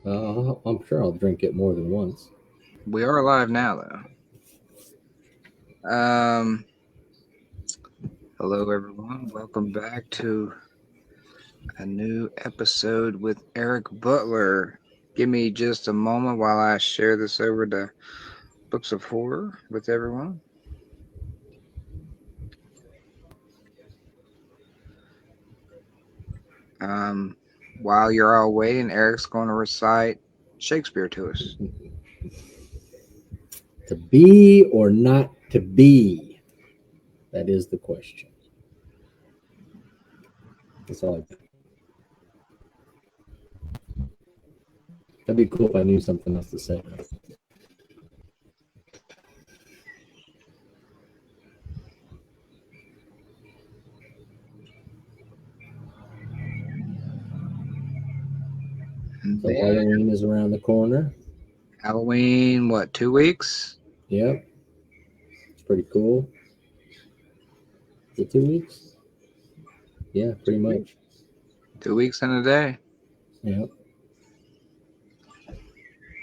I'm sure I'll drink it more than once. We are live now, though. Hello, everyone. Welcome back to a new episode with Eric Butler. Give me just a moment while I share this over to Books of Horror with everyone. While you're all waiting, Eric's going to recite Shakespeare to us. To be or not to be? That is the question. That's all I got. That'd be cool if I knew something else to say. So Halloween is around the corner. Halloween, what, 2 weeks? Yep. It's pretty cool. Is it 2 weeks? Yeah, pretty much. 2 weeks and a day. Yep.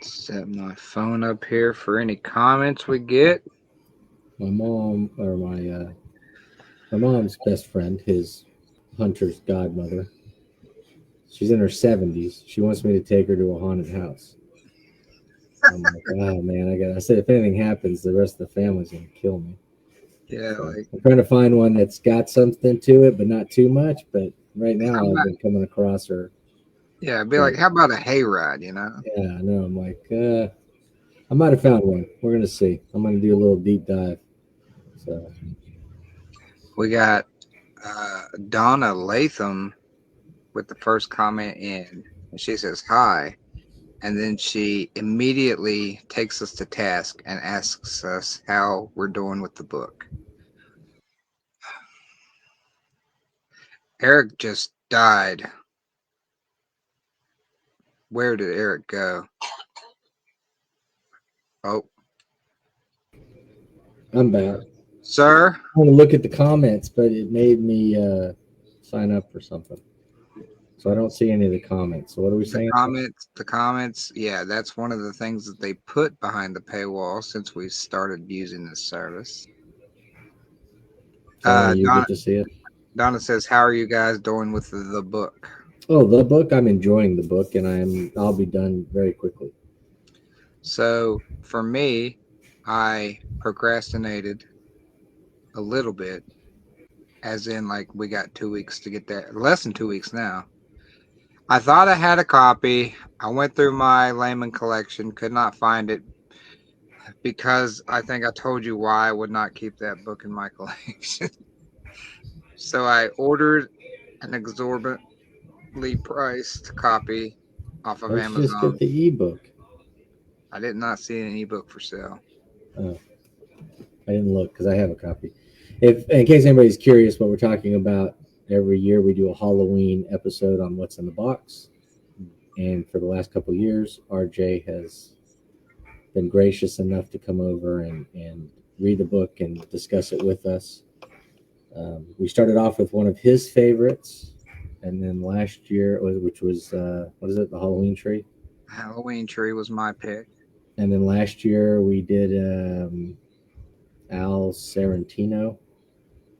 Set my phone up here for any comments we get. My mom, or my mom's best friend, his hunter's godmother, she's in her 70s. She wants me to take her to a haunted house. I'm like, oh man, I said if anything happens, the rest of the family's gonna kill me. Yeah, So I'm trying to find one that's got something to it, but not too much. But right now, I've been coming across her. Yeah, it'd be like, how about a hayride, you know? Yeah, I know. I'm like, I might have found one. We're gonna see. I'm gonna do a little deep dive. So we got Donna Latham with the first comment in. And she says hi, and then she immediately takes us to task and asks us how we're doing with the book. Eric just died. Where did Eric go? Oh, I'm back. Sir? I want to look at the comments, but it made me sign up for something. So I don't see any of the comments. So what are we saying? The comments, yeah, that's one of the things that they put behind the paywall since we started using this service. You get to see it. Donna says, how are you guys doing with the book? Oh, the book, I'm enjoying the book, and I'll be done very quickly. So for me, I procrastinated a little bit, as in like we got 2 weeks to get there, less than 2 weeks now. I thought I had a copy. I went through my layman collection, could not find it because I think I told you why I would not keep that book in my collection. So I ordered an exorbitantly priced copy off of Amazon. Just get the ebook. I did not see an ebook for sale. Oh, I didn't look because I have a copy. If in case anybody's curious what we're talking about, every year we do a Halloween episode on what's in the box. And for the last couple of years, RJ has been gracious enough to come over and read the book and discuss it with us. We started off with one of his favorites, and then last year, which was what is it, the Halloween Tree? Halloween Tree was my pick. And then last year we did Al Sorrentino.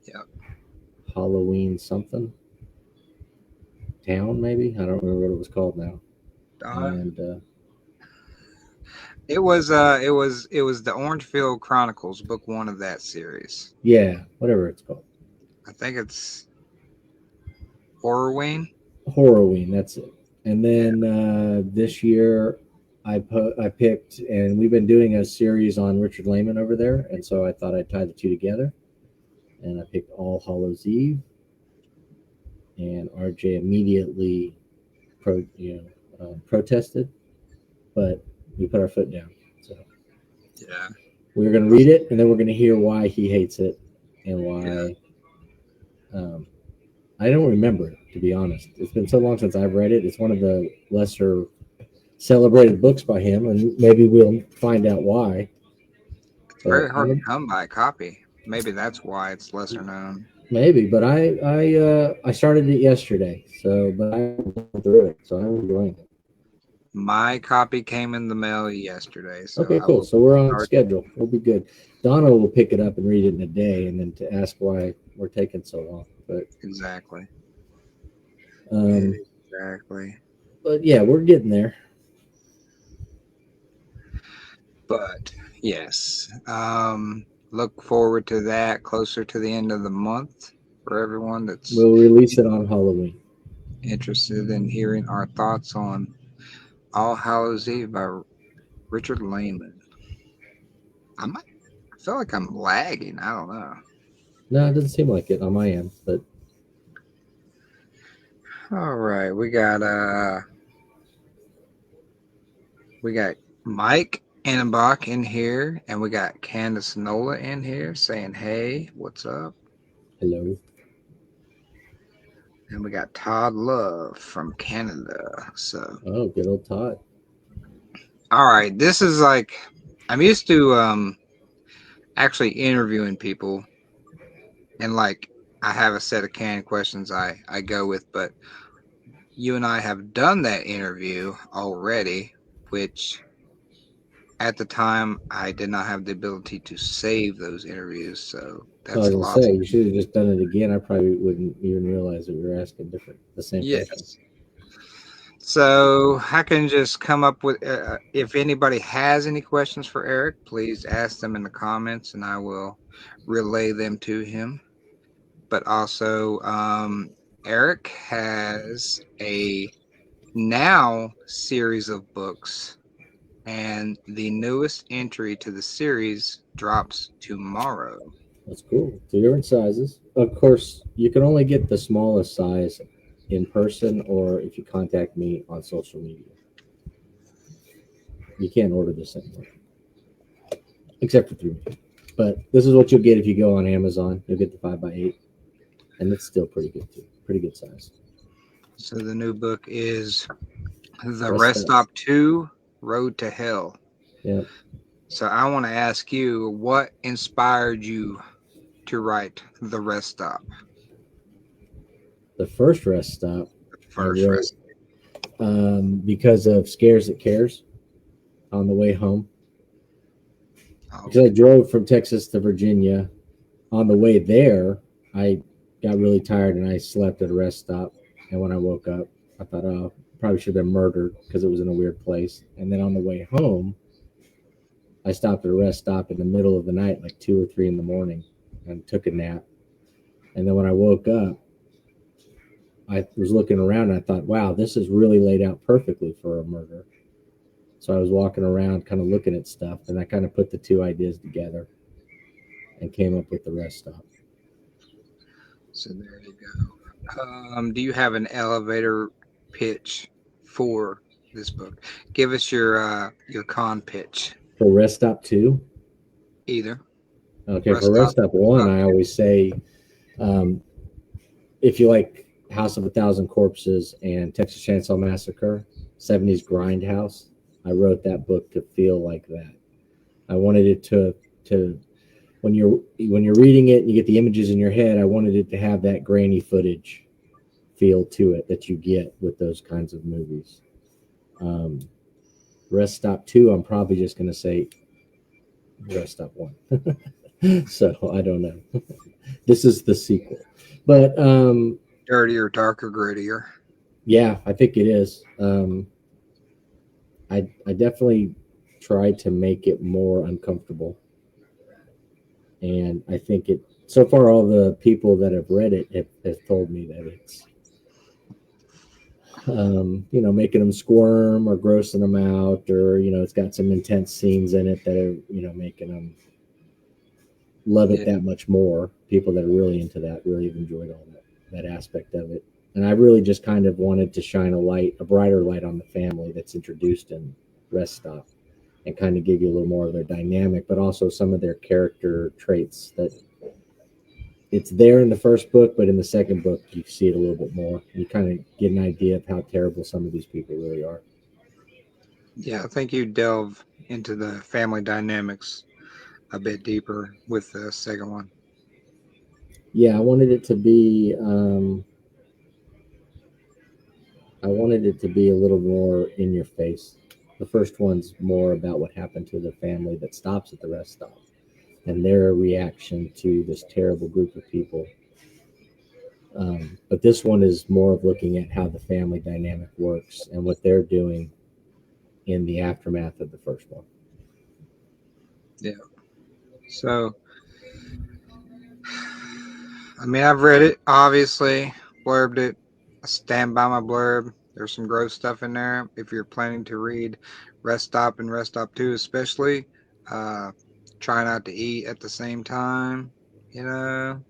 Yep. Halloween something. Town, maybe? I don't remember what it was called now. And it was the Orangefield Chronicles, book 1 of that series. Yeah, whatever it's called. I think it's Horrorween. Horrorween, that's it. And then this year I picked, and we've been doing a series on Richard Lehman over there, and so I thought I'd tie the two together. And I picked All Hallows Eve, and RJ immediately protested, but we put our foot down. So yeah, we're going to read it, and then we're going to hear why he hates it and why. Yeah. I don't remember it, to be honest. It's been so long since I've read it. It's one of the lesser celebrated books by him, and maybe we'll find out why. It's very hard to come by a copy. Maybe that's why it's lesser known. Maybe, but I started it yesterday, but I went through it, so I'm enjoying it. My copy came in the mail yesterday, so Okay, I cool. will So we're on start. schedule. We'll be good. Donna will pick it up and read it in a day, and then to ask why we're taking so long. Exactly. Um, Exactly. but yeah, we're getting there. But yes, look forward to that closer to the end of the month for everyone that's We'll release it on Halloween. interested in hearing our thoughts on All Hallows Eve by Richard Lehman. I feel like I'm lagging. I don't know. No, it doesn't seem like it on my end, but All right, we got Mike Annenbach in here, and we got Candace Nola in here saying, "Hey, what's up?" hello. And we got Todd Love from Canada. So, Oh, good old Todd. all right, this is like I'm used to actually interviewing people, and like I have a set of canned questions I go with, but you and I have done that interview already, which at the time I did not have the ability to save those interviews, so I was that's gonna lost. say you should have just done it again. I probably wouldn't even realize that we were asking the same question. Yes. So I can just come up with if anybody has any questions for Eric, please ask them in the comments, and I will relay them to him. But also, Eric has a now series of books, and the newest entry to the series drops tomorrow. That's cool. Two different sizes. Of course, you can only get the smallest size in person or if you contact me on social media. You can't order this anymore, except for through me. But this is what you'll get if you go on Amazon. You'll get the 5x8, and it's still pretty good too. Pretty good size. So the new book is The Rest Rest up. Stop 2 Road to Hell. Yeah. So I want to ask you, what inspired you to write The Rest Stop? The first rest stop I First wrote rest. because of Scares That Cares on the way home. Oh, Because I drove from Texas to Virginia. On the way there, I got really tired and I slept at a rest stop. And when I woke up, I thought, oh, probably should have been murdered because it was in a weird place. And then on the way home, I stopped at a rest stop in the middle of the night, like 2 or 3 in the morning, and took a nap. And then when I woke up, I was looking around and I thought, wow, this is really laid out perfectly for a murder. So I was walking around kind of looking at stuff and I kind of put the two ideas together and came up with the rest stop. so there you go. Do you have an elevator pitch for this book? Give us your con pitch. For rest stop 2, Either okay, for rest rest stop. stop 1, I always say um, if you like House of a Thousand Corpses and Texas Chainsaw Massacre, 70s Grindhouse, I wrote that book to feel like that. I wanted it to when you're reading it and you get the images in your head, I wanted it to have that grainy footage feel to it that you get with those kinds of movies. Um, Rest Stop 2, I'm probably just going to say Rest Stop 1. So I don't know. This is the sequel. But Dirtier, darker, grittier. yeah, I think it is. I definitely tried to make it more uncomfortable. And I think it, so far, all the people that have read it have told me that it's, making them squirm or grossing them out, or, it's got some intense scenes in it that are, making them love it Yeah. that much more. People that are really into that really have enjoyed all that aspect of it. And I really just kind of wanted to shine a brighter light on the family that's introduced in Rest Stop and kind of give you a little more of their dynamic, but also some of their character traits that it's there in the first book, but in the second book, you see it a little bit more. You kind of get an idea of how terrible some of these people really are. Yeah, I think you delve into the family dynamics a bit deeper with the second one. Yeah, I wanted it to be I wanted it to be a little more in your face. The first one's more about what happened to the family that stops at the rest stop and their reaction to this terrible group of people. But this one is more of looking at how the family dynamic works and what they're doing in the aftermath of the first one. Yeah. So, I mean, I've read it, obviously, blurbed it. I stand by my blurb. There's some gross stuff in there. If you're planning to read Rest Stop and Rest Stop 2, especially, uh, try not to eat at the same time, you know.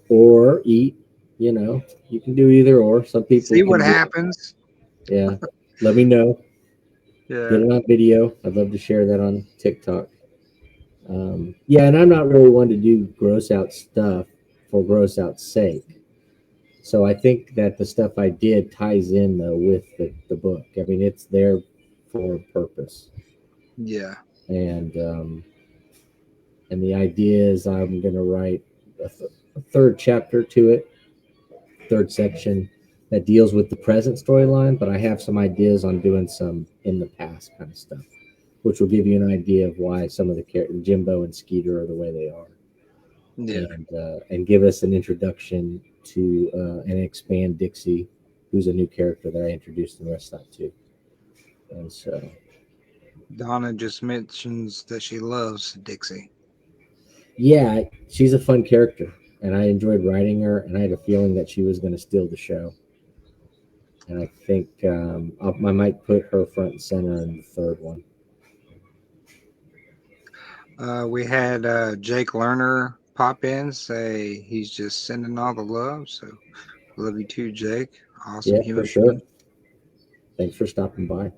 Or eat, you know, you can do either or. Some people See what can do, happens. yeah. Let me know. Yeah. Get it on video. I'd love to share that on TikTok. Yeah, and I'm not really one to do gross out stuff for gross out's sake. So I think that the stuff I did ties in though with the book. I mean, it's there for a purpose, Yeah. and and the idea is I'm going to write a third chapter to it, third section that deals with the present storyline. But I have some ideas on doing some in the past kind of stuff, which will give you an idea of why some of the characters, Jimbo and Skeeter, are the way they are, Yeah. and give us an introduction to and expand Dixie, who's a new character that I introduced in the rest stop too. And so, Donna just mentions that she loves Dixie. yeah, she's a fun character, and I enjoyed writing her. And I had a feeling that she was going to steal the show. And I think I might put her front and center in the third one. We had Jake Lerner pop in, say he's just sending all the love. So, love you too, Jake. Awesome Yeah, for human sure. being. Thanks for stopping by.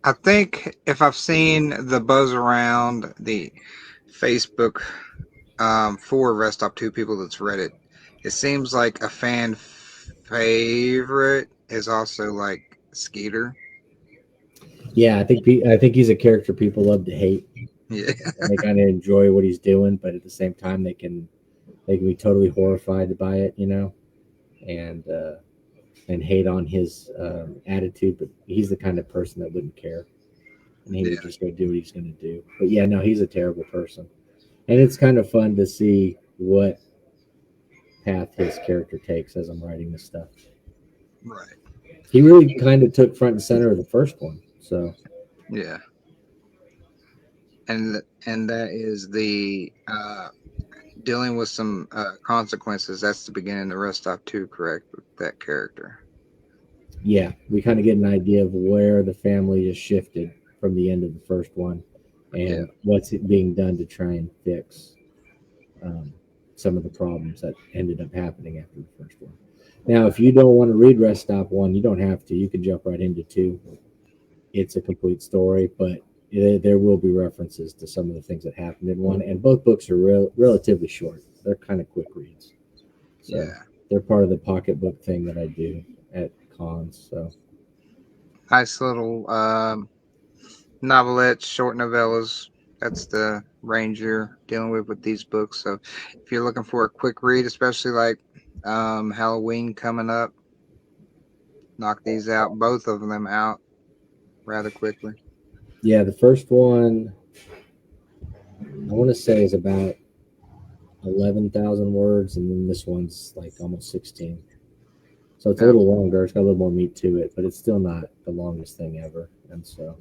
I think if I've seen the buzz around the Facebook for Rest Stop 2 people that's read it, it seems like a fan favorite is also like Skeeter. Yeah, I think he's a character people love to hate, Yeah, and they kind of enjoy what he's doing, but at the same time they can be totally horrified by it, you know, and and hate on his attitude. But he's the kind of person that wouldn't care, and he would yeah, just go do what he's going to do. But yeah, no, he's a terrible person, and it's kind of fun to see what path his character takes as I'm writing this stuff. right. He really kind of took front and center of the first one, so Yeah, and that is the dealing with some consequences. That's the beginning of the Rest Stop 2, correct? With that character. yeah, we kind of get an idea of where the family has shifted from the end of the first one, Yeah, and what's it being done to try and fix um, some of the problems that ended up happening after the first one. Now, if you don't want to read Rest Stop 1, you don't have to. You can jump right into 2. It's a complete story, but there will be references to some of the things that happened in 1. And both books are relatively short. They're kind of quick reads. So yeah. they're part of the pocketbook thing that I do at cons. So Nice little novelettes, short novellas. That's the range you're dealing with these books. So if you're looking for a quick read, especially like Halloween coming up, knock these out, both of them out rather quickly. yeah, the first one I want to say is about 11,000 words, and then this one's like almost 16. So it's a Yep. little longer. It's got a little more meat to it, but it's still not the longest thing ever. And so,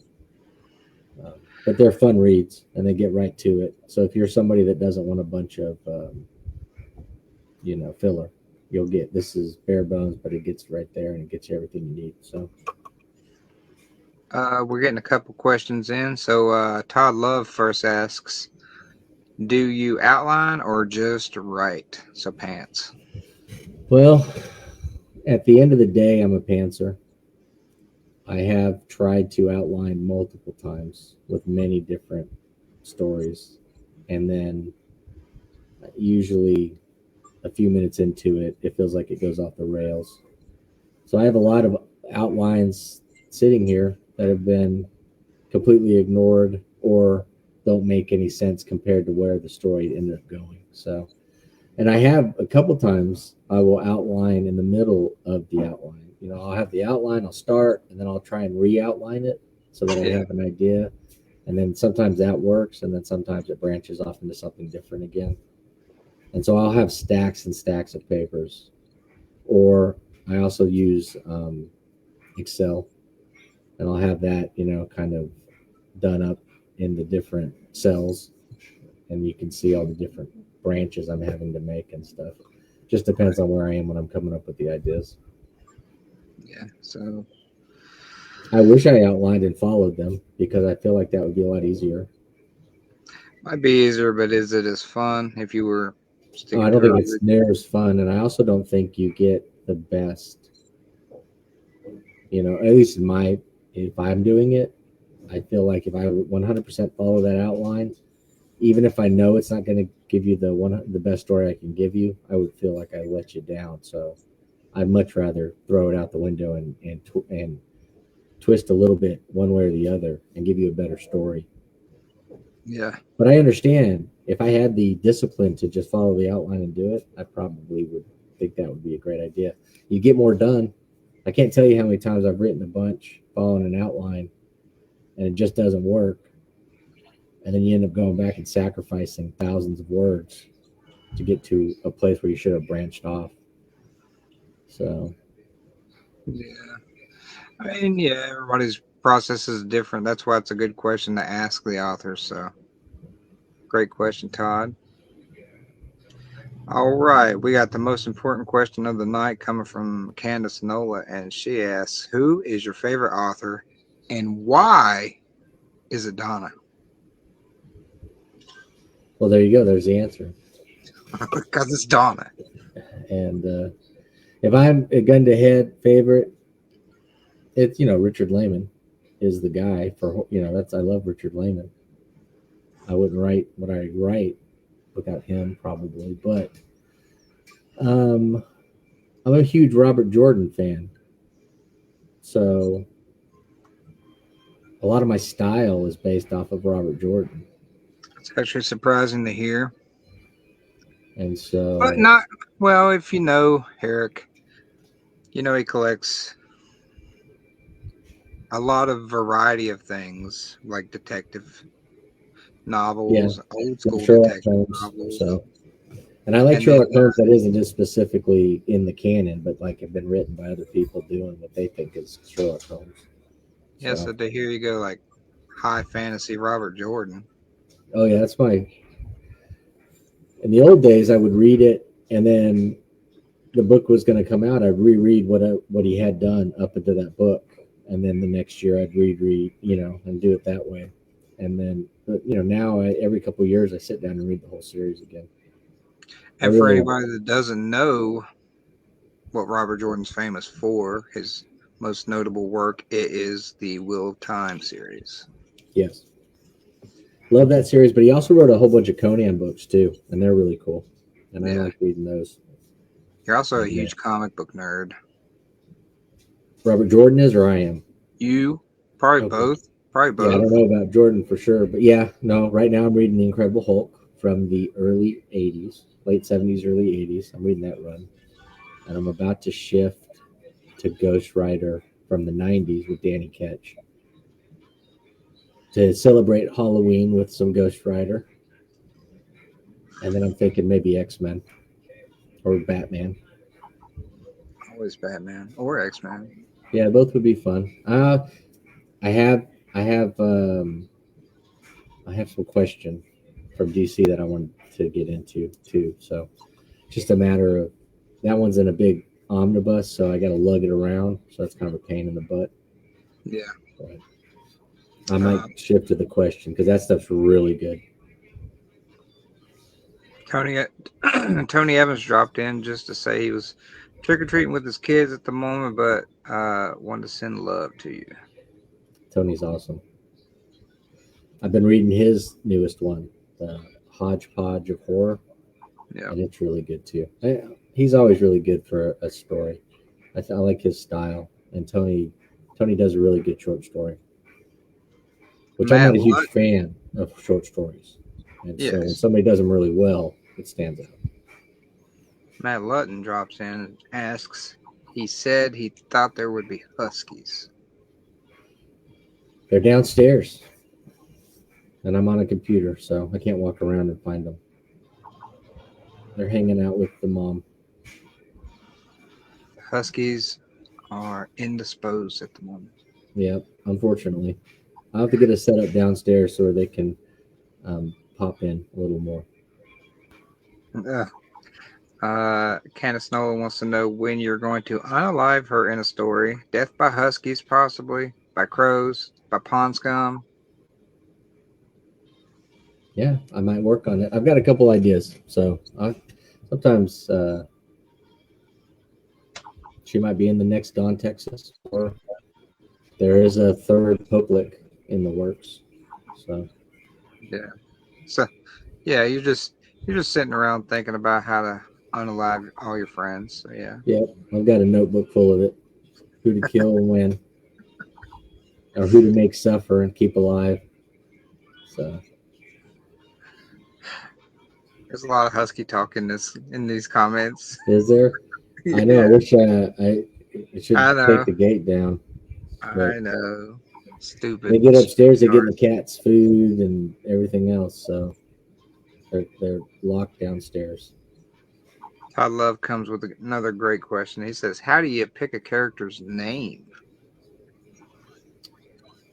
but they're fun reads, and they get right to it. So if you're somebody that doesn't want a bunch of, filler, you'll get this is bare bones, but it gets right there and it gets you everything you need. So We're getting a couple questions in. So Todd Love first asks, do you outline or just write? So pants. well, at the end of the day, I'm a pantser. I have tried to outline multiple times with many different stories, and then usually a few minutes into it, it feels like it goes off the rails. So I have a lot of outlines sitting here that have been completely ignored or don't make any sense compared to where the story ended up going. So And I have a couple times I will outline in the middle of the outline. I'll have the outline, I'll start, and then I'll try and re-outline it so that I Yeah. have an idea. And then sometimes that works, and then sometimes it branches off into something different again. And so I'll have stacks and stacks of papers. Or I also use Excel, and I'll have that, kind of done up in the different cells, and you can see all the different branches I'm having to make and stuff. Just depends on where I am when I'm coming up with the ideas. Yeah. So I wish I outlined and followed them because I feel like that would be a lot easier. might be easier, but is it as fun if you were Oh, I sticking to don't think a it's near as fun, and I also don't think you get the best. At least if I'm doing it, I feel like if I 100% follow that outline, even if I know it's not going to give you the best story I can give you, I would feel like I let you down. So I'd much rather throw it out the window and twist a little bit one way or the other and give you a better story. Yeah. But I understand if I had the discipline to just follow the outline and do it, I probably would think that would be a great idea. You get more done. I can't tell you how many times I've written a bunch following an outline and it just doesn't work. And then you end up going back and sacrificing thousands of words to get to a place where you should have branched off. So, Yeah. I mean, yeah, everybody's process is different. That's why it's a good question to ask the author. So, great question, Todd. All right, we got the most important question of the night coming from Candace Nola, and she asks, "Who is your favorite author, and why is it Donna?" well, there you go. There's the answer. Because it's Donna. And if I'm a gun to head favorite, it's Richard Lehman is the guy for that's I love Richard Lehman. I wouldn't write what I write without him probably, but um, I'm a huge Robert Jordan fan, so a lot of my style is based off of Robert Jordan, It's actually surprising to hear, and but so not well. If you know Eric, you know he collects a lot of variety of things, like detective yeah, novels, old love school Sherlock detective Holmes. novels, So, and I like and then Sherlock Holmes that isn't just specifically in the canon, but like have been written by other people doing what they think is Sherlock Holmes. yeah, So, so to hear you go like high fantasy Robert Jordan. oh yeah, that's my. In the old days, I would read it, and then the book was going to come out. I'd reread what he had done up into that book, and then the next year I'd reread, and do it that way. And then, but now every couple of years I sit down and read the whole series again. I And for really like. anybody that doesn't know what Robert Jordan's famous for, his most notable work, it is the Wheel of Time series. Yes, love that series. But he also wrote a whole bunch of Conan books too, and they're really cool. And I Yeah. like reading those. You're also a And huge comic book nerd. Robert Jordan is, or I am. You probably Okay. both. Probably Yeah, I don't both. know about Jordan for sure, but yeah, no. Right now, I'm reading The Incredible Hulk from the early '80s, late '70s, early '80s. I'm reading that run, and I'm about to shift to Ghost Rider from the '90s with Danny Ketch to celebrate Halloween with some Ghost Rider, and then I'm thinking maybe X-Men or Batman. Always Batman or X-Men. Yeah, both would be fun. I have, I have, I have some question from DC that I wanted to get into too. So just a matter of that one's in a big omnibus, so I got to lug it around. So that's kind of a pain in the butt. Yeah. But I might Um, shift to the question because that stuff's really good. Tony Tony Evans dropped in just to say he was trick or treating with his kids at the moment, but wanted to send love to you. Tony's awesome. I've been reading his newest one, the Hodgepodge of Horror, Yeah. and it's really good too. He's always really good for a story. I like his style, and Tony does a really good short story, which I'm Matt not a huge Lutt. fan of short stories, and so when Yes. somebody does them really well, it stands out. Matt Lutton drops in and asks, he said he thought there would be huskies. They're downstairs, and I'm on a computer, so I can't walk around and find them. They're hanging out with the mom. Huskies are indisposed at the moment. Yep, unfortunately. I'll have to get a setup downstairs so they can pop in a little more. Candace Noah wants to know when you're going to unalive her in a story. Death by huskies, possibly. By crows. By pond scum. Yeah, I might work on it. I've got a couple ideas, so sometimes she might be in the next Dawn, Texas, or there is a third Poplick in the works. So Yeah. So yeah, you're just sitting around thinking about how to unalive all your friends. So yeah. I've got a notebook full of it. Who to kill and when, or who to make suffer and keep alive. So There's a lot of husky talk in these comments. is there? I know. I wish I should I know. take the gate down. I know. Stupid. They get upstairs, they get the cat's food and everything else, so they're locked downstairs. Todd Love comes with another great question. He says, "How do you pick a character's name?"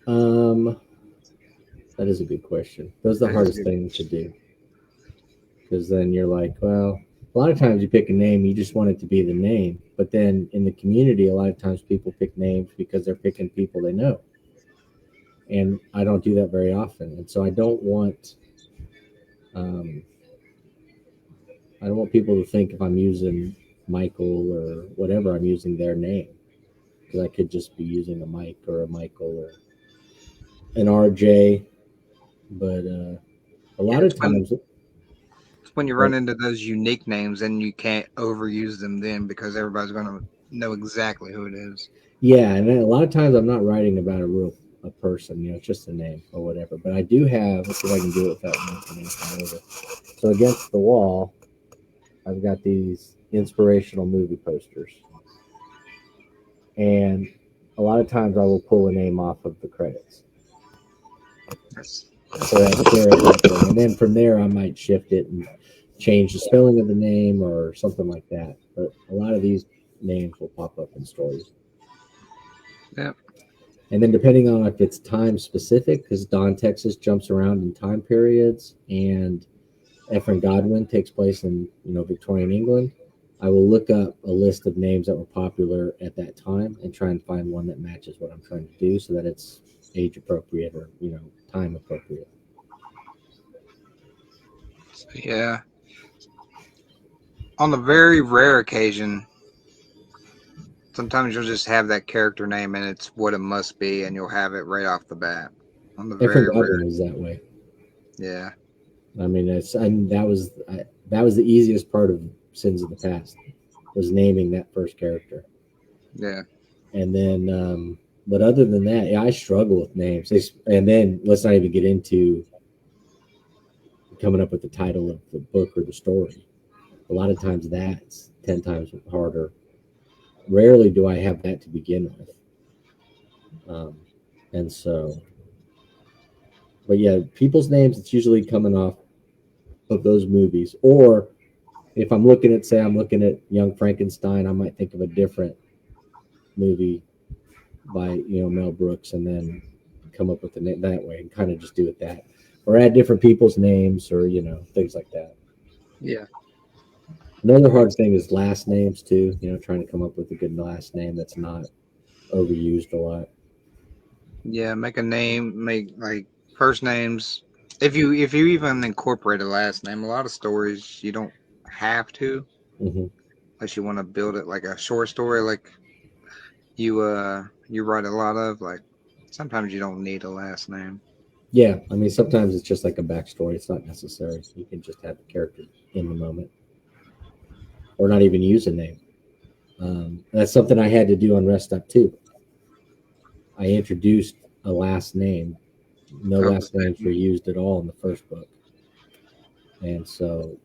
That is a good question. Those are the hardest thing to do, because then you're like, well, a lot of times you pick a name, you just want it to be the name, but then in the community, a lot of times people pick names because they're picking people they know, and I don't do that very often, and so I don't want people to think if I'm using Michael or whatever, I'm using their name, because I could just be using a Mike or a Michael or an RJ. But a lot of times, it's when you run into those unique names and you can't overuse them then, because everybody's going to know exactly who it is. Yeah, and a lot of times I'm not writing about a person, it's just a name or whatever. But I do have, let's see if I can do it without making anything over. So against the wall, I've got these inspirational movie posters, and a lot of times I will pull a name off of the credits. So that's there, and then from there I might shift it and change the spelling of the name or something like that. But a lot of these names will pop up in stories. Yeah. And then depending on if it's time specific, because Dawn, Texas jumps around in time periods, and Ephraim Godwin takes place in Victorian England, I will look up a list of names that were popular at that time and try and find one that matches what I'm trying to do, so that it's age appropriate or time appropriate. So, yeah. On the very rare occasion, sometimes you'll just have that character name and it's what it must be, and you'll have it right off the bat. On the very rare, was that way. Yeah. I mean, that was the easiest part of Sins of the Past, was naming that first character. Yeah. And then, but other than that, I struggle with names. And then let's not even get into coming up with the title of the book or the story. A lot of times that's 10 times harder. Rarely do I have that to begin with. And so, but yeah, people's names, it's usually coming off of those movies. Or if I'm looking at Young Frankenstein, I might think of a different movie by Mel Brooks, and then come up with the name that way, and kind of just do it that, or add different people's names, or things like that. Yeah. Another hard thing is last names too. Trying to come up with a good last name that's not overused a lot. Yeah, make a name, make like first names. If you even incorporate a last name, a lot of stories you don't have to, unless you want to build it like a short story, like you write a lot of. Like sometimes you don't need a last name. Yeah, I mean sometimes it's just like a backstory. It's not necessary. You can just have the character in the moment, or not even use a name. That's something I had to do on Rest Up too. I introduced a last name. No last names were used at all in the first book, and so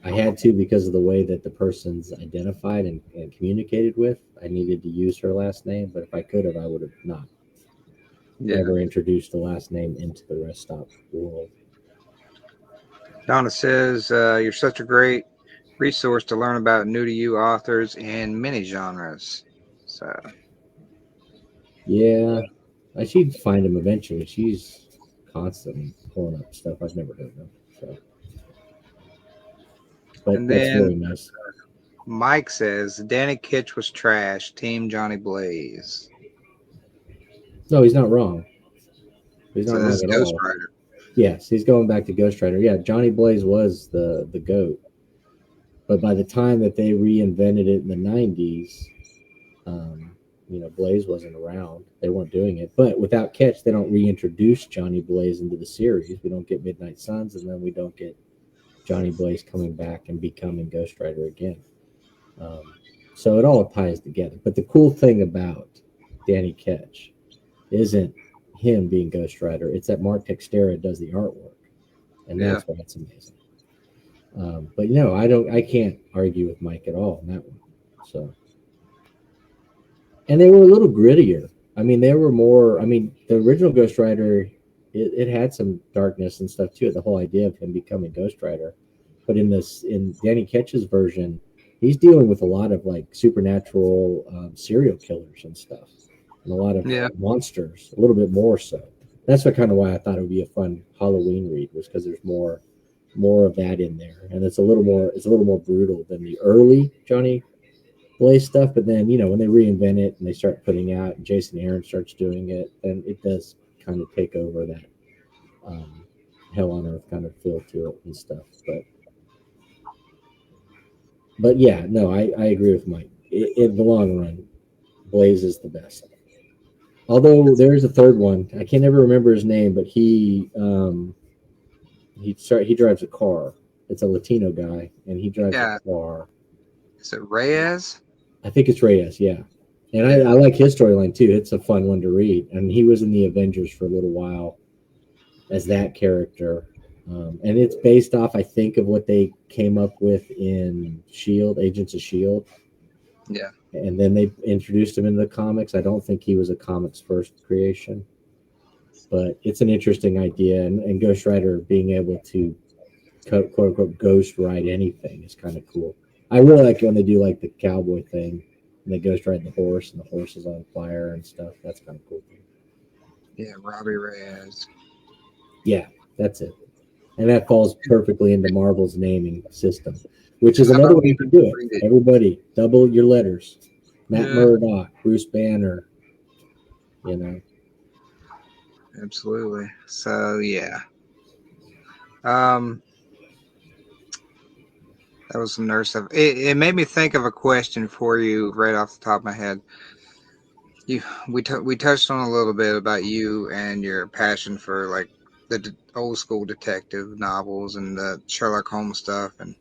I I had to because of the way that the person's identified and communicated with. I needed to use her last name, but if I could have, I would have not Yeah. ever introduced the last name into the rest stop world. Donna says, you're such a great resource to learn about new to you authors in many genres. So, Yeah, I should find him eventually. She's constantly pulling up stuff I've never heard of. So, but and that's then really nice. Mike says, Danny Kitch was trash. Team Johnny Blaze. No, he's not wrong. He's So not this wrong is at Ghost all. Rider. Yes, he's going back to Ghost Rider. Yeah, Johnny Blaze was the goat, but by the time that they reinvented it in the '90s, um, Blaze wasn't around. They weren't doing it. But without Catch, they don't reintroduce Johnny Blaze into the series. We don't get Midnight Suns, and then we don't get Johnny Blaze coming back and becoming Ghost Rider again. Um, so it all ties together. But the cool thing about Danny Ketch isn't him being Ghost Rider. It's that Mark Texeira does the artwork, and Yeah. that's why it's amazing. But no, I can't argue with Mike at all on that one. So, and they were a little grittier. I mean, they were more. I mean, the original Ghost Rider, it had some darkness and stuff too. The whole idea of him becoming Ghost Rider, but in Danny Ketch's version, he's dealing with a lot of like supernatural serial killers and stuff, and a lot of Yeah. monsters. A little bit more so. That's what kind of why I thought it would be a fun Halloween read, was because there's more of that in there, and it's a little more brutal than the early Johnny Blaze stuff. But then when they reinvent it and they start putting out, and Jason Aaron starts doing it, then it does kind of take over that hell on earth kind of feel to it and stuff. But yeah, no, I agree with Mike. In the long run, Blaze is the best. Although there's a third one, I can't ever remember his name, but he drives a car. It's a Latino guy, and he drives Yeah. a car. Is it Reyes? I think it's Reyes, yeah. And I like his storyline too. It's a fun one to read. And he was in the Avengers for a little while as that character. And it's based off, I think, of what they came up with in Shield, Agents of Shield. Yeah. And then they introduced him into the comics. I don't think he was a comics first creation, but it's an interesting idea. And Ghost Rider being able to quote unquote ghost ride anything is kind of cool. I really like when they do like the cowboy thing and they ghost ride the horse and the horse is on fire and stuff. That's kind of cool. Yeah, Robbie Reyes. Yeah, that's it. And that falls perfectly into Marvel's naming system, which is another way you can do it. Everybody, double your letters. Matt Murdock, Bruce Banner, Absolutely. So yeah. That was some nurse stuff. It made me think of a question for you right off the top of my head. We touched on a little bit about you and your passion for like the old school detective novels and the Sherlock Holmes stuff. And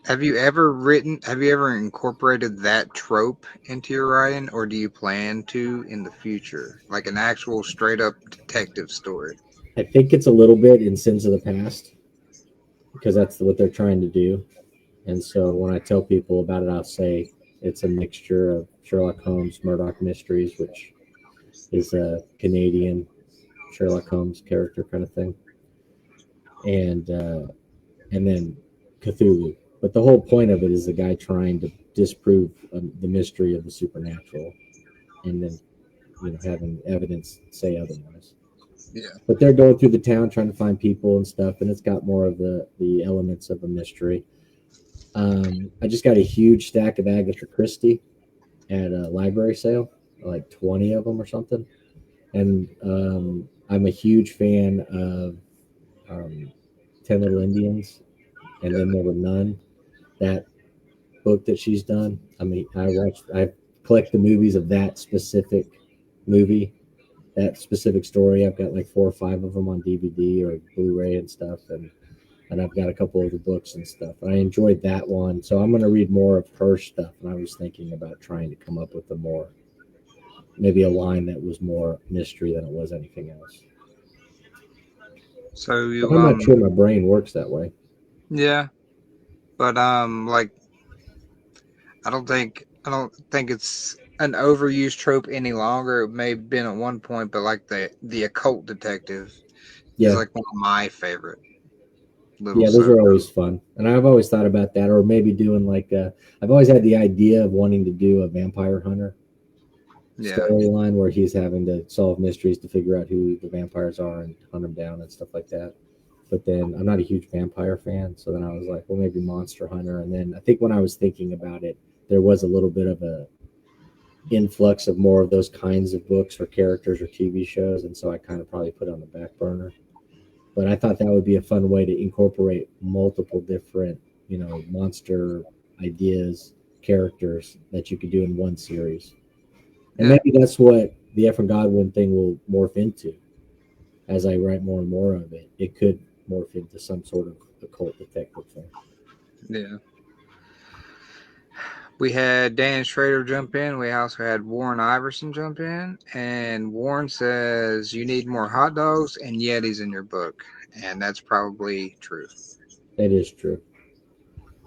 have you ever incorporated that trope into your writing, or do you plan to in the future, like an actual straight up detective story? I think it's a little bit in Sins of the Past because that's what they're trying to do. And so when I tell people about it, I'll say it's a mixture of Sherlock Holmes, Murdoch Mysteries, which is a Canadian Sherlock Holmes character kind of thing, and then Cthulhu. But the whole point of it is the guy trying to disprove the mystery of the supernatural, and then having evidence say otherwise. Yeah. But they're going through the town trying to find people and stuff, and it's got more of the elements of a mystery. I just got a huge stack of Agatha Christie at a library sale, like 20 of them or something. And I'm a huge fan of 10 Little Indians, and then there were none. That book that she's done. I mean, I collect the movies of that specific movie, that specific story. I've got like 4 or 5 of them on DVD or Blu-ray and stuff, and I've got a couple of the books and stuff. And I enjoyed that one, so I'm going to read more of her stuff. And I was thinking about trying to come up with maybe a line that was more mystery than it was anything else. So But you I'm not sure my brain works that way. yeah, but like I don't think it's an overused trope any longer. It may have been at one point, but like the occult detective is Yeah. like one of my favorite little Yeah, those soaps. are always fun. And I've always thought about that, or maybe doing like, I've always had the idea of wanting to do a vampire hunter Yeah, storyline where he's having to solve mysteries to figure out who the vampires are and hunt them down and stuff like that. But then I'm not a huge vampire fan, so then I was like, well, maybe Monster Hunter. And then I think when I was thinking about it, there was a little bit of a influx of more of those kinds of books or characters or TV shows, and so I kind of probably put it on the back burner. But I thought that would be a fun way to incorporate multiple different, monster ideas, characters that you could do in one series. And yeah, maybe that's what the Efren Godwin thing will morph into as I write more and more of it. It could morph into some sort of occult detective thing. yeah. We had Dan Schrader jump in. We also had Warren Iverson jump in. And Warren says, you need more hot dogs and Yetis in your book. And that's probably true. That is true.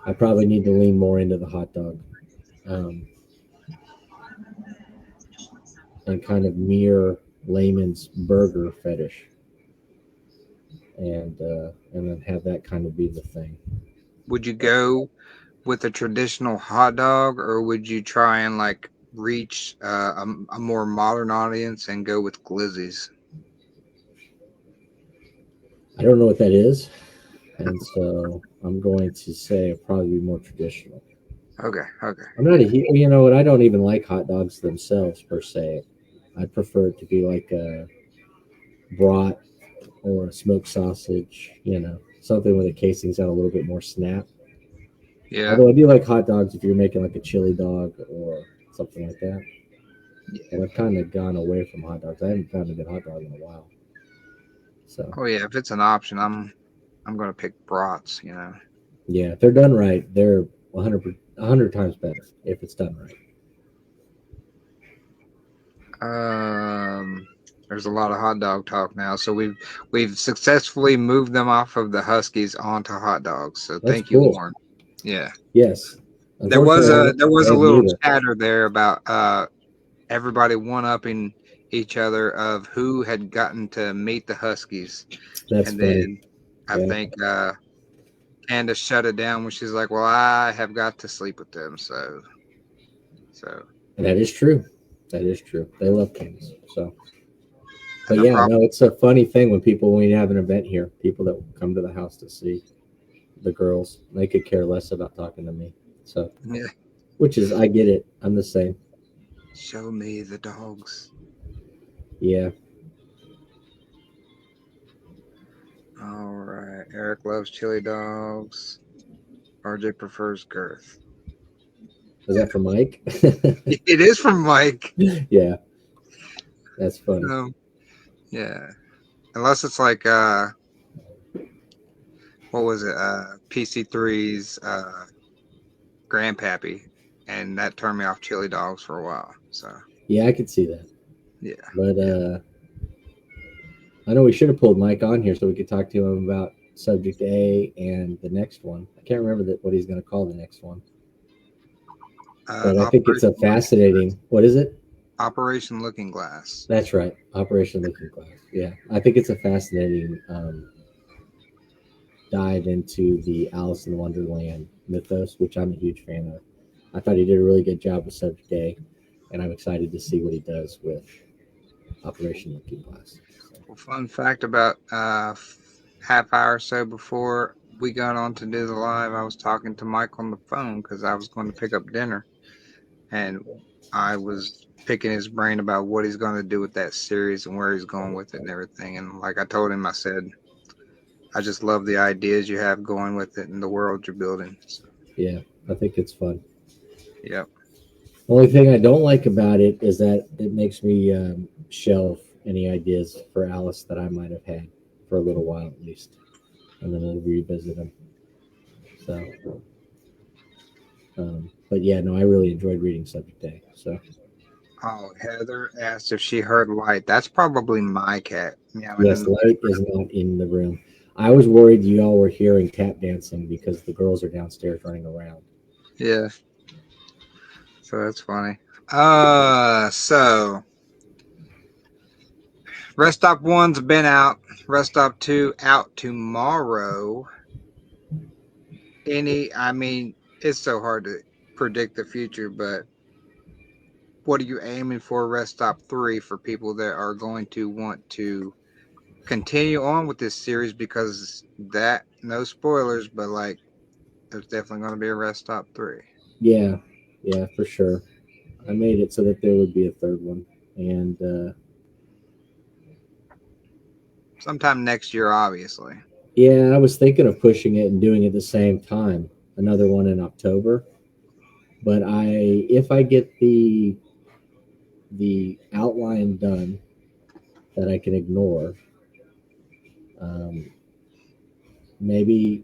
I probably need to lean more into the hot dog, um, and kind of mirror layman's burger fetish, and then have that kind of be the thing. Would you go with a traditional hot dog or would you try and like reach a more modern audience and go with glizzies? I don't know what that is, and so I'm going to say it'll probably be more traditional. Okay, okay. I'm not a you know what? I don't even like hot dogs themselves per se. I prefer it to be like a brat or a smoked sausage, something where the casing's got a little bit more snap. Yeah, Although I do like hot dogs if you're making like a chili dog or something like that. yeah. But I've kind of gone away from hot dogs. I haven't found a good hot dog in a while. So Oh yeah, if it's an option, I'm gonna pick brats. yeah, if they're done right, they're 100 times better if it's done right. Um, there's a lot of hot dog talk now, so we've successfully moved them off of the Huskies onto hot dogs. So That's thank you, cool. Warren. Yeah, Yes. there was Unfortunately, a there was I a haven't little either. chatter there about everybody one upping each other of who had gotten to meet the Huskies, That's and funny. then I Yeah. think Candace shut it down when she's like, "Well, I have got to sleep with them." So, And that is true. That is true. They love Kings. So, and but the yeah, problem, no, it's a funny thing when you have an event here, people that come to the house to see the girls, they could care less about talking to me. So, yeah, which is, I get it. I'm the same. show me the dogs. Yeah. All right. Eric loves chili dogs. RJ prefers girth. Was that for Mike? It is from Mike. Yeah, that's funny. Um, yeah. Unless it's like what was it? PC3's grandpappy, and that turned me off chili dogs for a while. So Yeah, I could see that. yeah, But yeah. I know we should have pulled Mike on here so we could talk to him about subject A and the next one. I can't remember what he's going to call the next one. But I think it's a Operation fascinating. What is it? Operation Looking Glass. That's right, Operation Looking Glass. Yeah, I think it's a fascinating dive into the Alice in Wonderland mythos, which I'm a huge fan of. I thought he did a really good job with Subject A, and I'm excited to see what he does with Operation Looking Glass. So, Well, fun fact about half hour or so before we got on to do the live, I was talking to Mike on the phone because I was going to pick up dinner, and I was picking his brain about what he's going to do with that series and where he's going with it and everything. And like I told him, I said, I just love the ideas you have going with it and the world you're building. So, yeah, I think it's fun. yep. Only thing I don't like about it is that it makes me shelve any ideas for Alice that I might have had for a little while at least, and then we'll revisit them. So, but yeah, no, I really enjoyed reading Subject A. So Oh, Heather asked if she heard Light. That's probably my cat meowing in Yes, the Light is not in the room. I was worried you all were hearing tap dancing because the girls are downstairs running around. Yeah, so that's funny. So Rest Stop 1's been out. Rest Stop 2 out tomorrow. I mean, it's so hard to predict the future, but what are you aiming for Rest Stop 3 for people that are going to want to continue on with this series? Because no spoilers, but like, there's definitely going to be a Rest Stop 3. Yeah, yeah, for sure. I made it so that there would be a third one, and Sometime next year, obviously. yeah, I was thinking of pushing it and doing it at the same time, another one in October. But if I get the outline done that I can ignore, um, maybe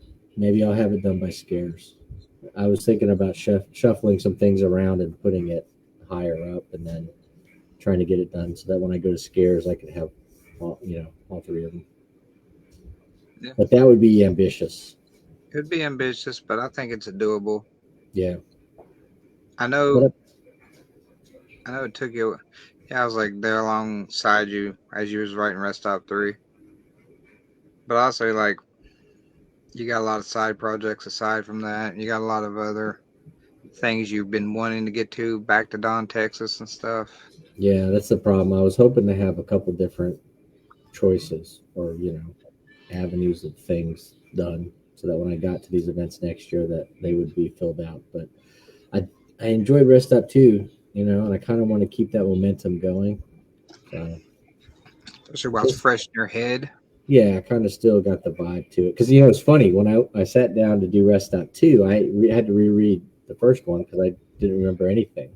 I'll have it done by scares. I was thinking about shuffling some things around and putting it higher up, and then trying to get it done so that when I go to scares, I could have all three of them. Yeah. But that would be ambitious. It would be ambitious, but I think it's doable. Yeah. I know. But I know it took you. Yeah, I was like there alongside you as you was writing Rest Stop 3. But also, like, you got a lot of side projects aside from that. You got a lot of other things you've been wanting to get to, back to Don, Texas and stuff. yeah, that's the problem. I was hoping to have a couple different choices or avenues of things done so that when I got to these events next year that they would be filled out. But I enjoyed Rest Stop too, and I kind of want to keep that momentum going. So Especially while it's fresh in your head. yeah, I kind of still got the vibe to it because it's funny when I sat down to do Rest Stop 2, had to reread the first one because I didn't remember anything,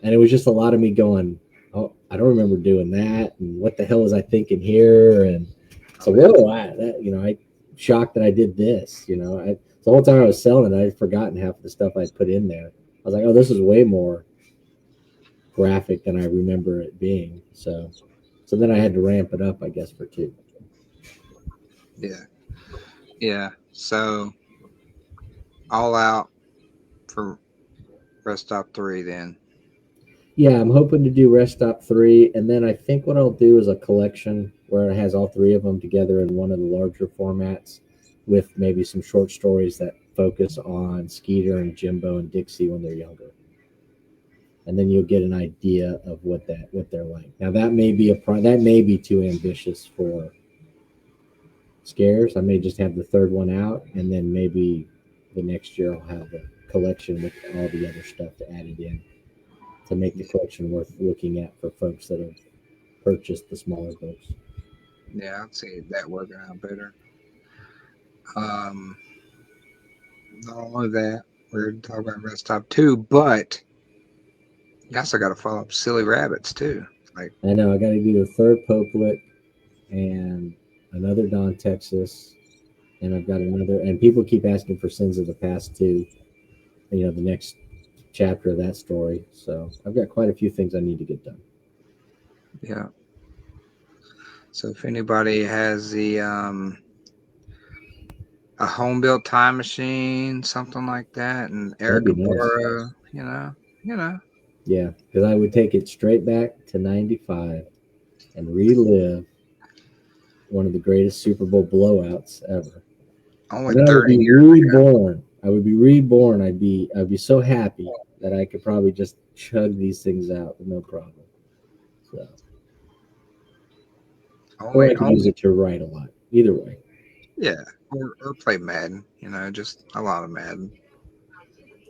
and it was just a lot of me going, "Oh, I don't remember doing that," and what the hell was I thinking here? And so, I shocked that I did this. The whole time I was selling it, I'd forgotten half of the stuff I'd put in there. I was like, "Oh, this is way more graphic than I remember it being." So then I had to ramp it up, I guess, for 2. Yeah. Yeah. So, all out for Rest Stop 3 then. Yeah, I'm hoping to do Rest Stop 3, and then I think what I'll do is a collection where it has all 3 of them together in one of the larger formats with maybe some short stories that focus on Skeeter and Jimbo and Dixie when they're younger. And then you'll get an idea of what they're like. Now that may be that may be too ambitious for scares. I may just have the third one out, and then maybe the next year I'll have a collection with all the other stuff added in to make the collection worth looking at for folks that have purchased the smaller books. Yeah, I'd say that working out better. Not only that, we're talking about Rest Stop 2, but you also got to follow up Silly Rabbits too. Like, I know I got to do the third Popelet and another Don Texas, and I've got another. And people keep asking for Sins of the Past too. The next chapter of that story. So I've got quite a few things I need to get done. yeah. So if anybody has a home built time machine, something like that, and That'd Eric be nice. Butler, Yeah, because I would take it straight back to '95 and relive one of the greatest Super Bowl blowouts ever. only And then I would 30 be years ago. reborn. I would be reborn. I'd be so happy that I could probably just chug these things out with no problem. So, or I could use it to write a lot. Either way. Yeah, or play Madden. Just a lot of Madden.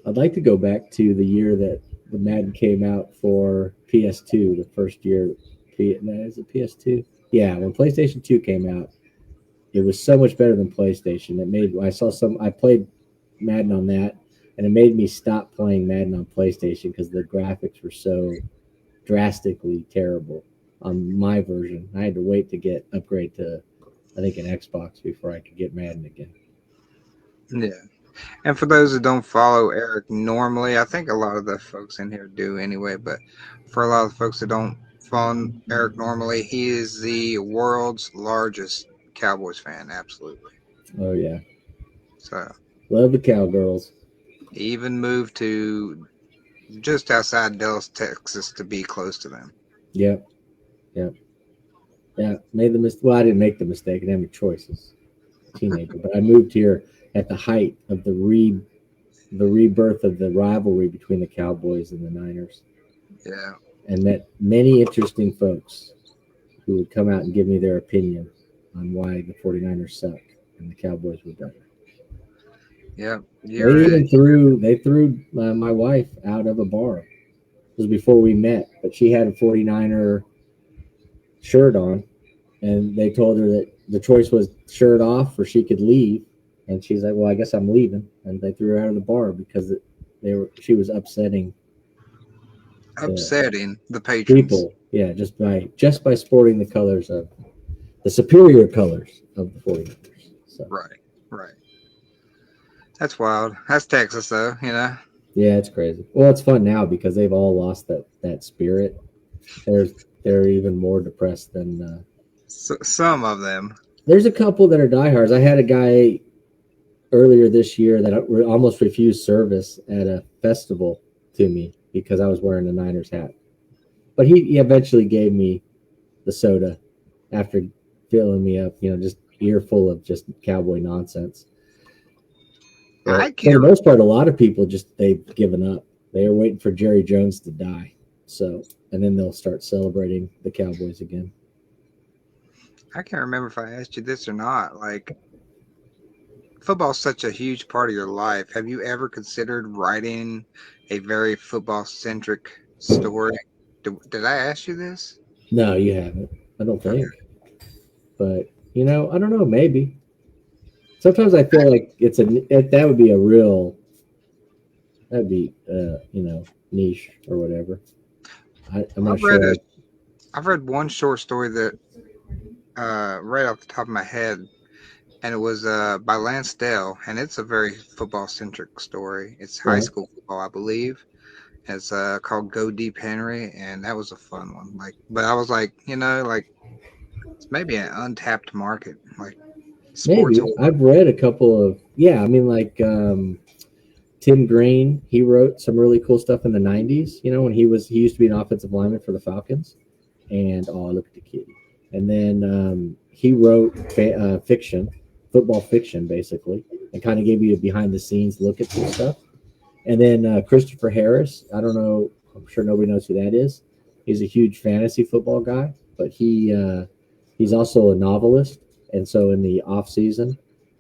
I'd like to go back to the year that the Madden came out for PS2, the first year. Is it PS2? Yeah, when PlayStation 2 came out, it was so much better than PlayStation. I played Madden on that, and it made me stop playing Madden on PlayStation because the graphics were so drastically terrible on my version. I had to wait to upgrade to, I think, an Xbox before I could get Madden again. Yeah. And for those that don't follow Eric normally, I think a lot of the folks in here do anyway, but for a lot of the folks that don't follow Eric normally, he is the world's largest Cowboys fan, absolutely. Oh yeah, So love the Cowgirls. he even moved to just outside Dallas, Texas to be close to them. Yep, yep, yeah. Made the mistake. Well, I didn't make the mistake. I didn't have any choices. Teenager, but I moved here at the height of the rebirth of the rivalry between the Cowboys and the Niners, Yeah. and met many interesting folks who would come out and give me their opinion on why the 49ers suck and the Cowboys were better. Yep. They threw my wife out of a bar. It was before we met, but she had a 49er shirt on, and they told her that the choice was shirt off or she could leave, and she's like, "Well, I guess I'm leaving," and they threw her out of the bar because she was upsetting the patrons. People. Yeah, just by sporting the colors of the superior colors of the 49ers. So. Right. That's wild. That's Texas, though, you know? Yeah, it's crazy. Well, it's fun now because they've all lost that spirit. They're even more depressed than some of them. There's a couple that are diehards. I had a guy earlier this year that almost refused service at a festival to me because I was wearing a Niners hat. But he eventually gave me the soda after filling me up, just earful of just cowboy nonsense. For the most part, a lot of people they've given up. They are waiting for Jerry Jones to die. So, and then they'll start celebrating the Cowboys again. I can't remember if I asked you this or not. Like, football's such a huge part of your life. Have you ever considered writing a very football-centric story? Did I ask you this? No, you haven't. I don't think. Okay. But, I don't know. Maybe. Sometimes I feel like that would be niche or whatever. I'm not sure. I've read one short story that right off the top of my head, and it was by Lance Dale, and it's a very football-centric story. It's high school football, I believe. It's called Go Deep Henry, and that was a fun one. But I was like, it's maybe an untapped market, like sports. Maybe I've read a couple of Tim Green. He wrote some really cool stuff in the '90s. When he used to be an offensive lineman for the Falcons, and look at the kid. And then he wrote football fiction, basically, and kind of gave you a behind the scenes look at some stuff. And then Christopher Harris, I don't know, I'm sure nobody knows who that is. He's a huge fantasy football guy, but he's also a novelist. And so in the off season,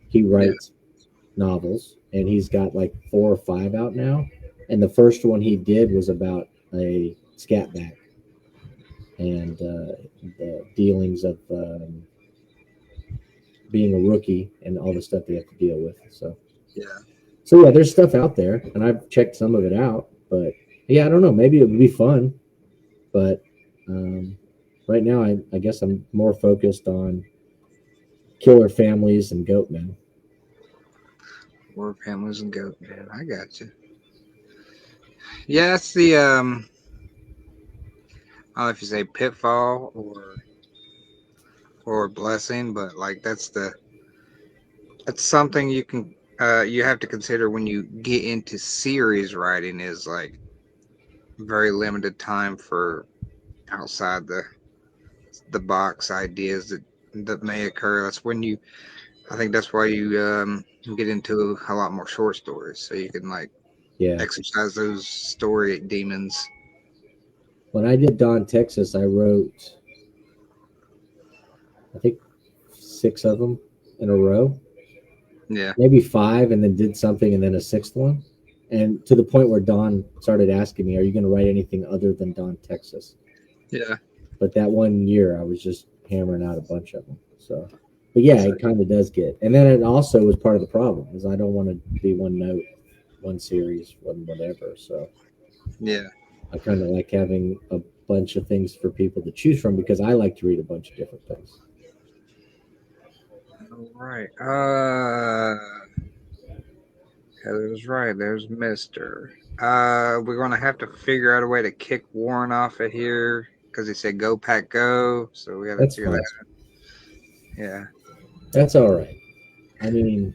he writes novels, and he's got like 4 or 5 out now. And the first one he did was about a scat back and the dealings of being a rookie and all the stuff they have to deal with. So there's stuff out there, and I've checked some of it out. But I don't know. Maybe it would be fun, but right now I guess I'm more focused on killer families and goat men. War families and goat men. I got you. Yeah, that's the I don't know if you say pitfall or blessing, but like that's something you can you have to consider when you get into series writing is like very limited time for outside the box ideas that may occur. I think that's why you get into a lot more short stories, so you can exercise those story demons. When I did Dawn, Texas, I wrote, I think 6 of them in a row. Yeah. Maybe 5, and then did something, and then a 6th one. And to the point where Dawn started asking me, "Are you going to write anything other than Dawn, Texas?" Yeah. But that one year, I was just hammering out a bunch of them. So, but yeah, it kind of does get. And then it also was part of the problem, is I don't want to be one note, one series, one whatever. So, yeah, I kind of like having a bunch of things for people to choose from because I like to read a bunch of different things. All right. Heather's right. There's Mister. We're gonna have to figure out a way to kick Warren off of here because he said "Go Pack Go," so we got to That's figure that fine. out. Yeah. That's all right. I mean,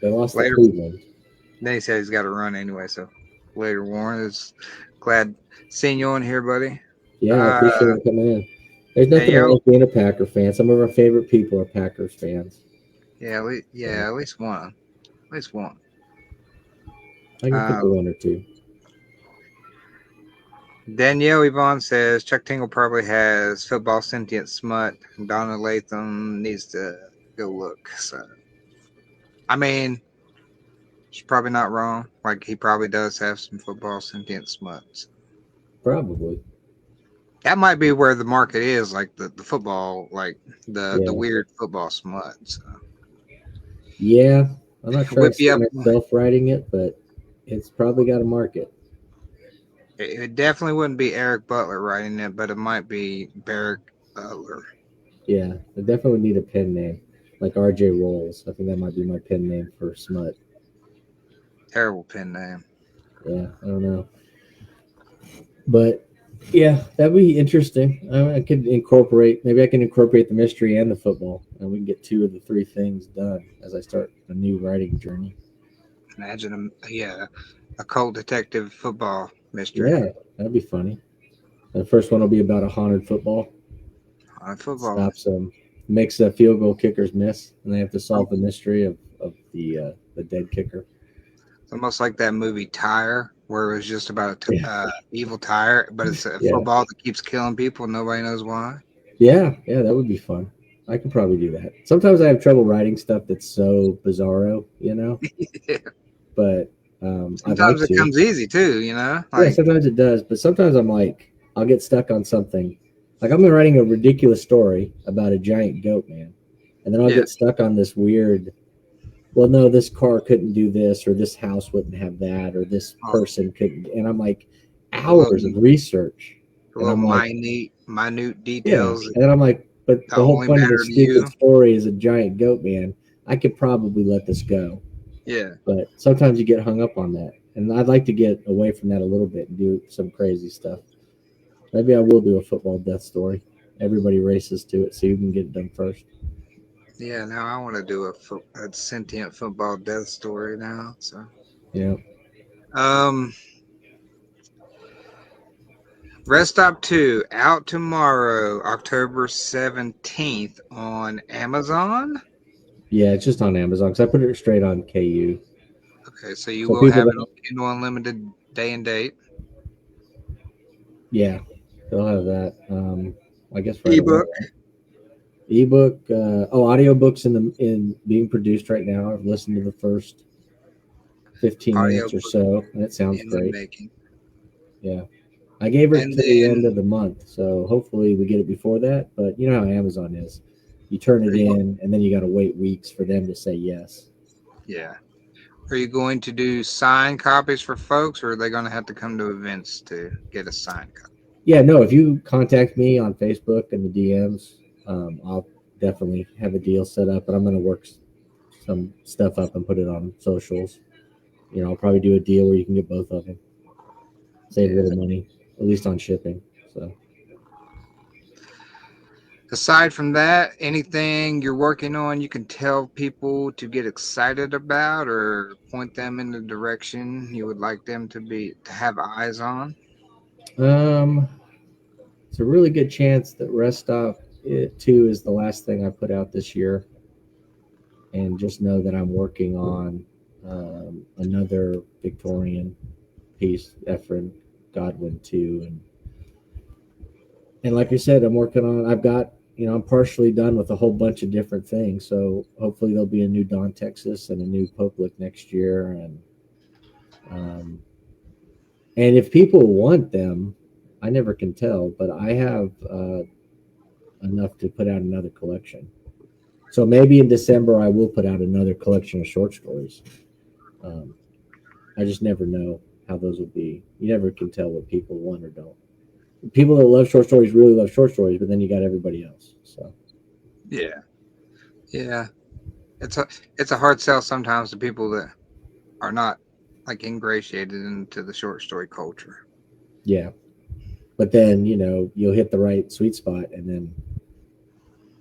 they lost to Later. Cleveland. Then he said he's got to run anyway. So later, Warren is glad seeing you on here, buddy. Yeah, I appreciate him coming in. There's nothing wrong Danielle. with being a Packer fan. Some of our favorite people are Packers fans. Yeah, at least one. At least one. I can think of one or two. Danielle Yvonne says Chuck Tingle probably has football sentient smut. Donna Latham needs to go look. So, I mean, she's probably not wrong. Like, he probably does have some football sentient smuts. Probably. That might be where the market is, like the football, like the Yeah. weird football smut. So. Yeah, I'm not trying Whip to you see up. myself writing it, but it's probably got a market. It definitely wouldn't be Eric Butler writing it, but it might be Eric Butler. Yeah, I definitely need a pen name, like RJ Rolls. I think that might be my pen name for smut. Terrible pen name. Yeah, I don't know, but yeah, that'd be interesting. I could incorporate. Maybe I can incorporate the mystery and the football, and we can get two of the three things done as I start a new writing journey. Imagine a cult detective football mystery. Yeah, that'd be funny. The first one will be about a haunted football. On football. Stops makes a field goal kickers miss, and they have to solve the mystery of the dead kicker. It's almost like that movie Tire, where it was just about evil tire, but it's a Yeah. football that keeps killing people. Nobody knows why. Yeah, that would be fun. I could probably do that. Sometimes I have trouble writing stuff that's so bizarro, Yeah. but I'd like Sometimes it to. comes easy too, you know. Yeah, sometimes it does, but sometimes I'm like, I'll get stuck on something. Like I'm writing a ridiculous story about a giant goat man, and then I'll get stuck on this weird. Well, no, this car couldn't do this, or this house wouldn't have that, or this person couldn't. And I'm like, hours of research. And I'm like, minute details. Yeah. And then I'm like, but the whole point of this stupid story is a giant goat man. I could probably let this go. Yeah. But sometimes you get hung up on that. And I'd like to get away from that a little bit and do some crazy stuff. Maybe I will do a football death story. Everybody races to it so you can get it done first. Yeah, now I want to do a sentient football death story now. So yeah. Rest Stop 2 out tomorrow, October 17th on Amazon. Yeah, it's just on Amazon because I put it straight on KU. Okay, so you will have it on Kindle Unlimited day and date. Yeah, they'll have that. I guess right ebook. Ebook. Audiobooks in being produced right now. I've listened to the first 15 minutes or so, and it sounds great. Yeah, I gave it to the end of the month, so hopefully we get it before that. But you know how Amazon is. You turn it in, and then you got to wait weeks for them to say yes. Yeah. Are you going to do signed copies for folks, or are they going to have to come to events to get a signed copy? Yeah, no. If you contact me on Facebook and the DMs, I'll definitely have a deal set up. But I'm going to work some stuff up and put it on socials. You know, I'll probably do a deal where you can get both of them. Save a little money, at least on shipping. So. Aside from that, anything you're working on you can tell people to get excited about or point them in the direction you would like them to have eyes on? It's a really good chance that Rest Stop 2 is the last thing I put out this year. And just know that I'm working on another Victorian piece, Ephraim Godwin 2. And like I said, I'm partially done with a whole bunch of different things. So hopefully there'll be a new Dawn, Texas and a new Poplick next year. And if people want them, I never can tell, but I have enough to put out another collection. So maybe in December I will put out another collection of short stories. I just never know how those will be. You never can tell what people want or don't. People that love short stories really love short stories, but then you got everybody else. So yeah, it's a hard sell sometimes to people that are not like ingratiated into the short story culture. Yeah. But then, you'll hit the right sweet spot, and then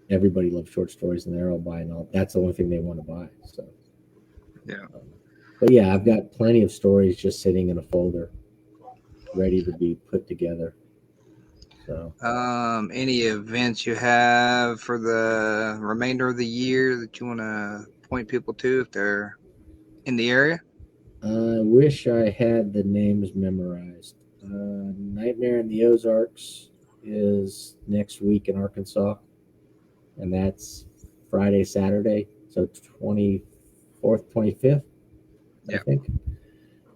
everybody loves short stories, and they're all buying all. That's the only thing they want to buy. So, Yeah. but yeah, I've got plenty of stories just sitting in a folder, ready to be put together. So, Any events you have for the remainder of the year that you want to point people to if they're in the area? I wish I had the names memorized. Nightmare in the Ozarks is next week in Arkansas, and that's Friday, Saturday, so 24th, 25th, I Yeah. think.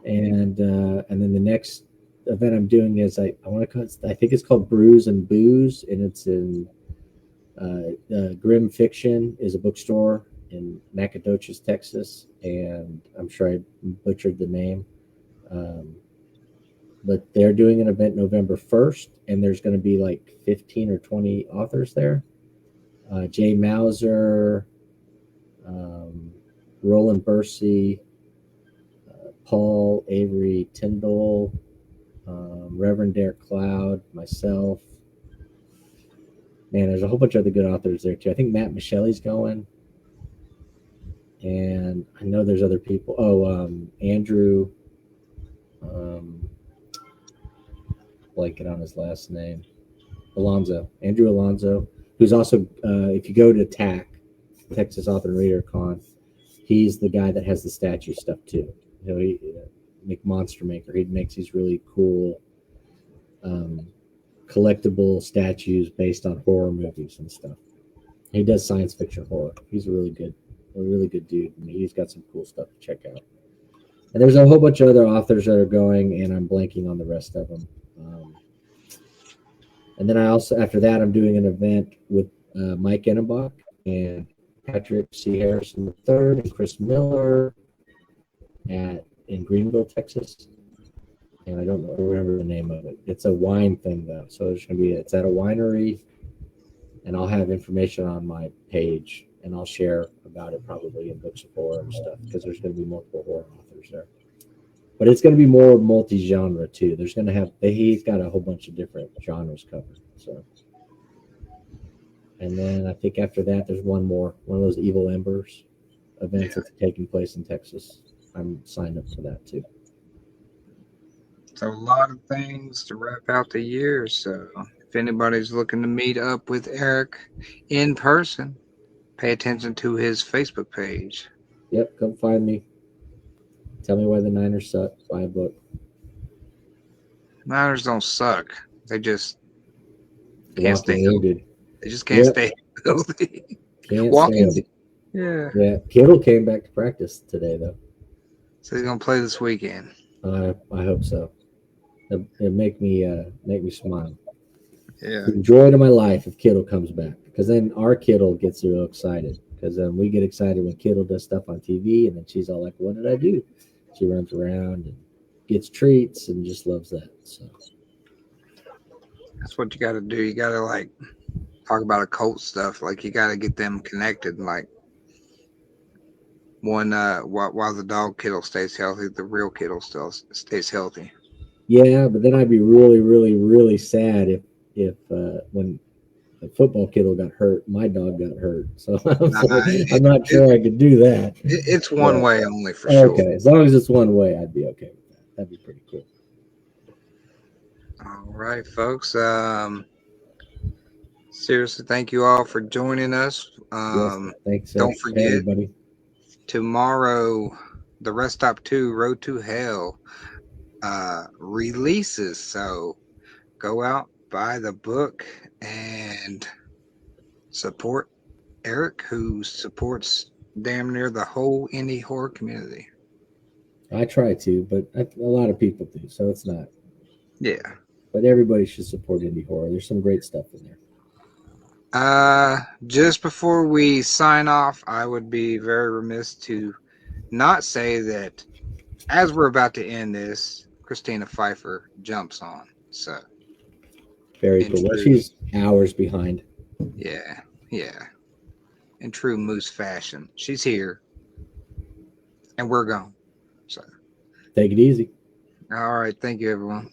And then the next event I'm doing is I want to call it, I think it's called Brews and Booze, and it's in Grim Fiction is a bookstore in Nacogdoches, Texas, and I'm sure I butchered the name. Um, but they're doing an event November 1st, and there's going to be like 15 or 20 authors there. Jay Mauser, um, Roland Bursey, Paul Avery Tyndall, Reverend Derek Cloud, myself. Man, there's a whole bunch of other good authors there too. I think Matt Michelle's going, and I know there's other people. Oh, Andrew, um, blanking on his last name, Andrew Alonzo, who's also, if you go to TAC, Texas Author and Reader Con, he's the guy that has the statue stuff too. He Monster Maker. He makes these really cool collectible statues based on horror movies and stuff. He does science fiction horror. He's a really good dude. And he's got some cool stuff to check out. And there's a whole bunch of other authors that are going, and I'm blanking on the rest of them. And then I also, after that, I'm doing an event with Mike Enenbach and Patrick C. Harrison III and Chris Miller in Greenville, Texas. And I don't remember the name of it. It's a wine thing though, so it's at a winery, and I'll have information on my page, and I'll share about it probably in Books of Horror and stuff, because there's going to be multiple horror authors there. But it's going to be more multi-genre too. He's got a whole bunch of different genres covered. So, and then I think after that, there's one of those Evil Embers events that's taking place in Texas. I'm signed up for that too. So a lot of things to wrap out the year. So if anybody's looking to meet up with Eric in person, pay attention to his Facebook page. Yep, come find me. Tell me why the Niners suck. Buy a book. Niners don't suck. They just can't stay Walking healthy. wounded. They just can't stay healthy. Can't Walking. stay. Yeah. Yeah. Kittle came back to practice today though. So he's gonna play this weekend. I hope so. It make me smile. Yeah. The joy of my life if Kittle comes back, because then our Kittle gets real excited, because then we get excited when Kittle does stuff on TV, and then she's all like, "What did I do?" She runs around and gets treats and just loves that. So that's what you got to do. You got to like talk about occult stuff. Like you got to get them connected. Like one, while the dog Kittle stays healthy, the real Kittle still stays healthy. yeah, but then I'd be really, really, really sad if when the football Kittle got hurt, my dog got hurt. So I'm not sure I could do that. It's one way only for sure. Okay, as long as it's one way, I'd be okay with that. That'd be pretty cool. All right, folks. Seriously, thank you all for joining us. Yes, thanks. Don't forget, everybody. Tomorrow, the Rest Stop 2 Road to Hell releases. So go out, buy the book, and support Eric, who supports damn near the whole indie horror community. I try to, but a lot of people do, so it's not. Yeah. But everybody should support indie horror. There's some great stuff in there. Just before we sign off, I would be very remiss to not say that as we're about to end this, Christina Pfeiffer jumps on. So very cool. Well, she's hours behind. Yeah. in true Moose fashion. She's here, and we're gone. So, Take it easy. all right. Thank you, everyone.